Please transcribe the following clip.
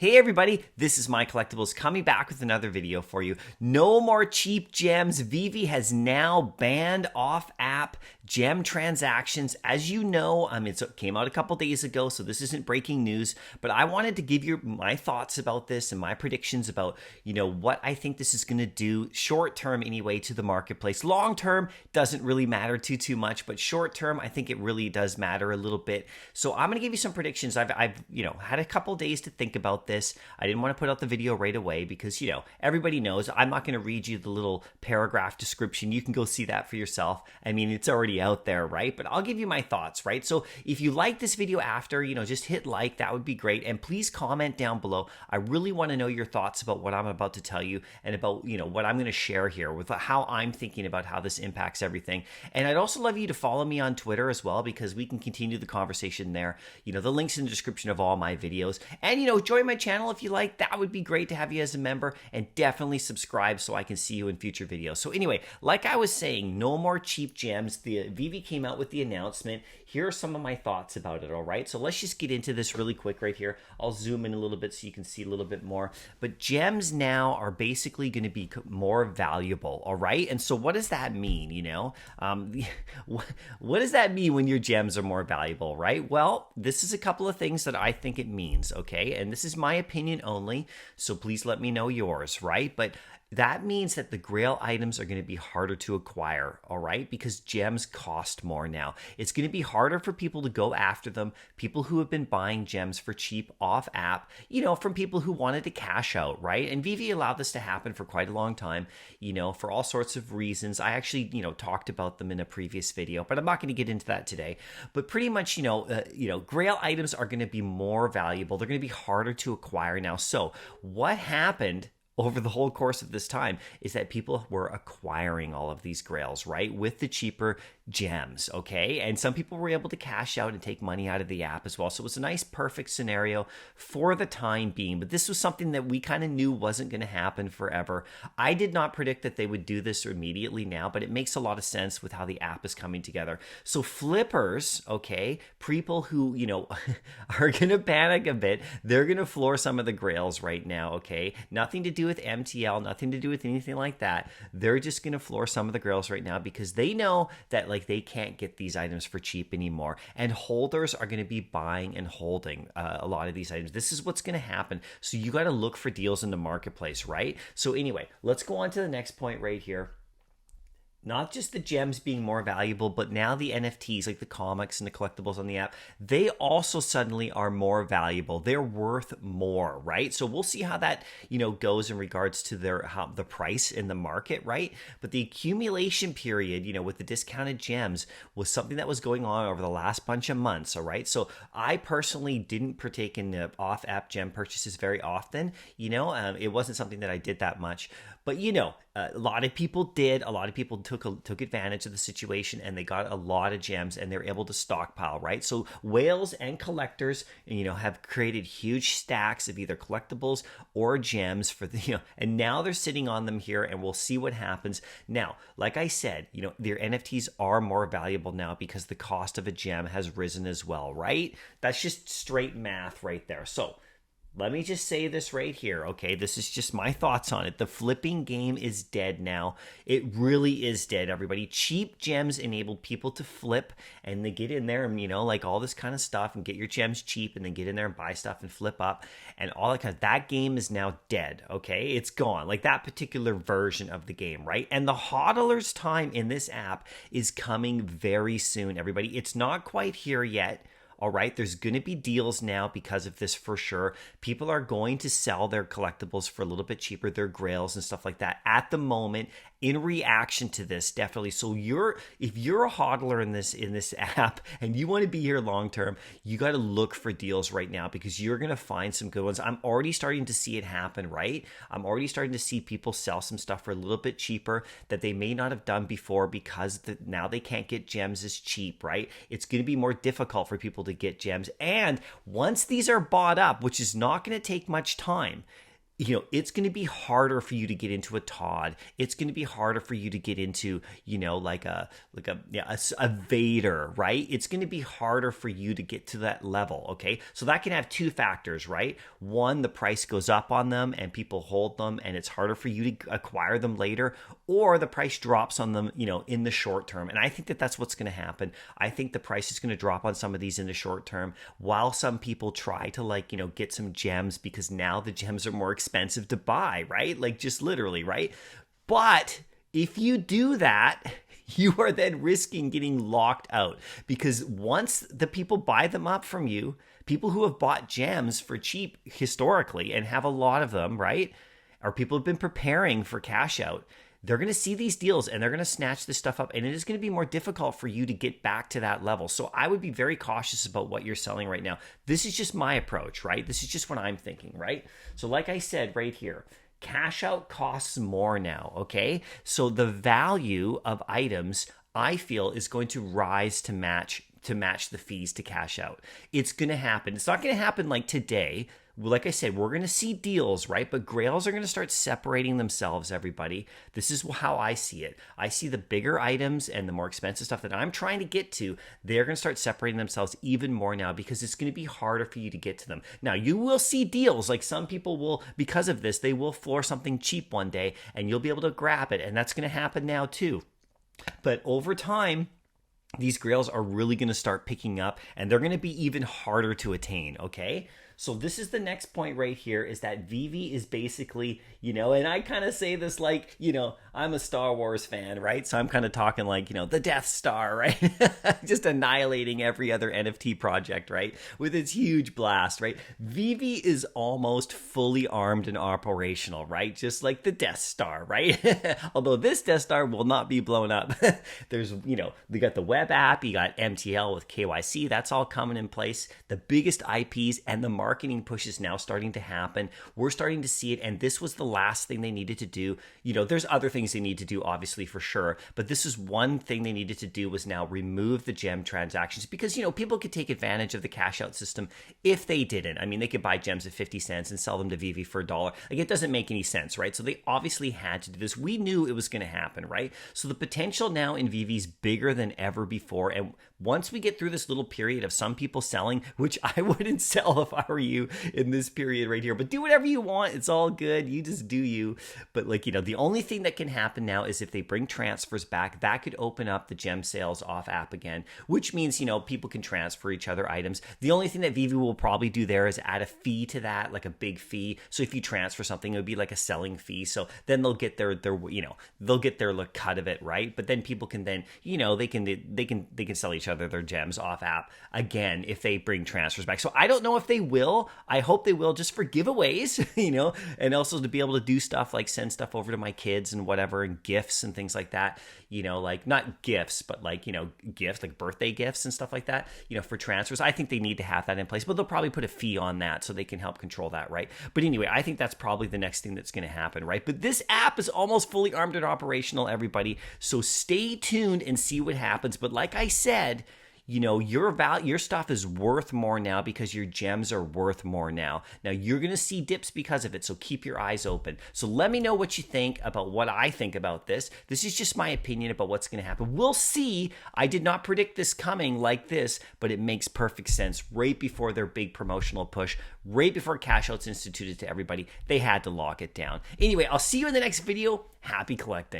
Hey everybody, this is MyCollectables coming back with another video for you. No more cheap gems. Veve has now banned off-app gem transactions. As you know, it came out a couple days ago, so this isn't breaking news, but I wanted to give you my thoughts about this and my predictions about, what I think this is going to do short term anyway to the marketplace. Long term doesn't really matter too much, but short term, I think it really does matter a little bit. So I'm going to give you some predictions. I've had a couple days to think about this. I didn't want to put out the video right away because, everybody knows I'm not going to read you the little paragraph description. You can go see that for yourself. It's already out there, right? But I'll give you my thoughts, right? So if you like this video after, just hit like, that would be great. And please comment down below. I really want to know your thoughts about what I'm about to tell you and about, what I'm going to share here with how I'm thinking about how this impacts everything. And I'd also love you to follow me on Twitter as well, because we can continue the conversation there. The link's in the description of all my videos. And, join my channel if you like. That would be great to have you as a member, and definitely subscribe so I can see you in future videos. So anyway, like I was saying, no more cheap gems. The Veve came out with the announcement. Here are some of my thoughts about it, all right? So let's just get into this really quick right here. I'll zoom in a little bit so you can see a little bit more. But gems now are basically going to be more valuable, all right? And so what does that mean, what does that mean when your gems are more valuable, right? Well, this is a couple of things that I think it means, okay? And this is my opinion only, so please let me know yours, right? But that means that the Grail items are going to be harder to acquire, all right? Because gems cost more now. It's going to be harder for people to go after them, people who have been buying gems for cheap off app, from people who wanted to cash out, right? And Veve allowed this to happen for quite a long time, for all sorts of reasons. I actually, talked about them in a previous video, but I'm not going to get into that today. But pretty much, Grail items are going to be more valuable. They're going to be harder to acquire now. So what happened over the whole course of this time is that people were acquiring all of these grails, right, with the cheaper gems, okay? And some people were able to cash out and take money out of the app as well. So it was a nice, perfect scenario for the time being. But this was something that we kind of knew wasn't going to happen forever. I did not predict that they would do this immediately now, but it makes a lot of sense with how the app is coming together. So flippers, okay, people who, are going to panic a bit, they're going to floor some of the grails right now, okay? Nothing to do with MTL, nothing to do with anything like that. They're just going to floor some of the grails right now because they know that they can't get these items for cheap anymore. And holders are going to be buying and holding a lot of these items. This is what's going to happen. So you got to look for deals in the marketplace, right? So anyway, let's go on to the next point right here. Not just the gems being more valuable, but now the NFTs, like the comics and the collectibles on the app, they also suddenly are more valuable. They're worth more, right? So we'll see how that, goes in regards to the price in the market, right? But the accumulation period, with the discounted gems was something that was going on over the last bunch of months, all right? So I personally didn't partake in the off-app gem purchases very often, it wasn't something that I did that much. But, a lot of people did. A lot of people took advantage of the situation, and they got a lot of gems, and they're able to stockpile, right? So whales and collectors, have created huge stacks of either collectibles or gems for the, and now they're sitting on them here, and we'll see what happens. Now, like I said, their NFTs are more valuable now because the cost of a gem has risen as well, right? That's just straight math right there. So let me just say this right here, okay? This is just my thoughts on it. The flipping game is dead now. It really is dead, everybody. Cheap gems enabled people to flip, and they get in there and, all this kind of stuff, and get your gems cheap, and then get in there and buy stuff and flip up, and all that kind of, that game is now dead, okay? It's gone, like that particular version of the game, right? And the hodler's time in this app is coming very soon, everybody. It's not quite here yet. All right, there's going to be deals now because of this for sure. People are going to sell their collectibles for a little bit cheaper, their grails and stuff like that at the moment in reaction to this, definitely. So if you're a hodler in this app and you want to be here long term, you got to look for deals right now because you're going to find some good ones. I'm already starting to see it happen, right? I'm already starting to see people sell some stuff for a little bit cheaper that they may not have done before because now they can't get gems as cheap, right? It's going to be more difficult for people to get gems. And once these are bought up, which is not going to take much time, it's going to be harder for you to get into a Todd. It's going to be harder for you to get into, like a Vader, right? It's going to be harder for you to get to that level, okay? So that can have two factors, right? One, the price goes up on them and people hold them and it's harder for you to acquire them later, or the price drops on them, in the short term. And I think that that's what's going to happen. I think the price is going to drop on some of these in the short term while some people try to get some gems because now the gems are more expensive to buy, right? Like just literally, right? But if you do that, you are then risking getting locked out because once the people buy them up from you, people who have bought gems for cheap historically and have a lot of them, right? Or people have been preparing for cash out, they're going to see these deals and they're going to snatch this stuff up, and it is going to be more difficult for you to get back to that level. So I would be very cautious about what you're selling right now. This is just my approach, right? This is just what I'm thinking, right? So like I said right here, cash out costs more now, okay? So the value of items, I feel, is going to rise to match the fees to cash out. It's going to happen. It's not going to happen like today. Like I said, we're going to see deals, right? But grails are going to start separating themselves, everybody. This is how I see it. I see the bigger items and the more expensive stuff that I'm trying to get to, they're going to start separating themselves even more now because it's going to be harder for you to get to them. Now, you will see deals. Like some people will, because of this, they will floor something cheap one day and you'll be able to grab it. And that's going to happen now too. But over time, these grails are really going to start picking up and they're going to be even harder to attain, okay? So this is the next point right here, is that Veve is basically, and I kind of say this like, I'm a Star Wars fan, right? So I'm kind of talking like, the Death Star, right? Just annihilating every other NFT project, right? With its huge blast, right? Veve is almost fully armed and operational, right? Just like the Death Star, right? Although this Death Star will not be blown up. There's, we got the web app, you got MTL with KYC, that's all coming in place. The biggest IPs and the marketing push is now starting to happen. We're starting to see it, and this was the last thing they needed to do. There's other things they need to do, obviously, for sure, but this is one thing they needed to do, was now remove the gem transactions because, people could take advantage of the cash out system if they didn't. I mean, they could buy gems at 50 cents and sell them to Veve for $1. Like, it doesn't make any sense, right? So they obviously had to do this. We knew it was going to happen, right? So the potential now in Veve is bigger than ever before, and once we get through this little period of some people selling, which I wouldn't sell if I were you in this period right here, but do whatever you want. It's all good. You just do you. But the only thing that can happen now is if they bring transfers back, that could open up the gem sales off app again, which means, people can transfer each other items. The only thing that Veve will probably do there is add a fee to that, like a big fee. So if you transfer something, it would be like a selling fee. So then they'll get their they'll get their cut of it, right? But then people can then, they can sell each other their gems off app again if they bring transfers back. So I don't know if they will. I hope they will, just for giveaways, and also to be able to do stuff like send stuff over to my kids and whatever, and gifts and things like that, like not gifts, but like, gifts, like birthday gifts and stuff like that, for transfers. I think they need to have that in place, but they'll probably put a fee on that so they can help control that, right? But anyway, I think that's probably the next thing that's going to happen, right? But this app is almost fully armed and operational, everybody. So stay tuned and see what happens. But like I said, your stuff is worth more now because your gems are worth more now. Now you're going to see dips because of it, so keep your eyes open. So let me know what you think about what I think about this. This is just my opinion about what's going to happen. We'll see. I did not predict this coming like this, but it makes perfect sense. Right before their big promotional push, right before cash outs instituted to everybody, they had to lock it down. Anyway, I'll see you in the next video. Happy collecting.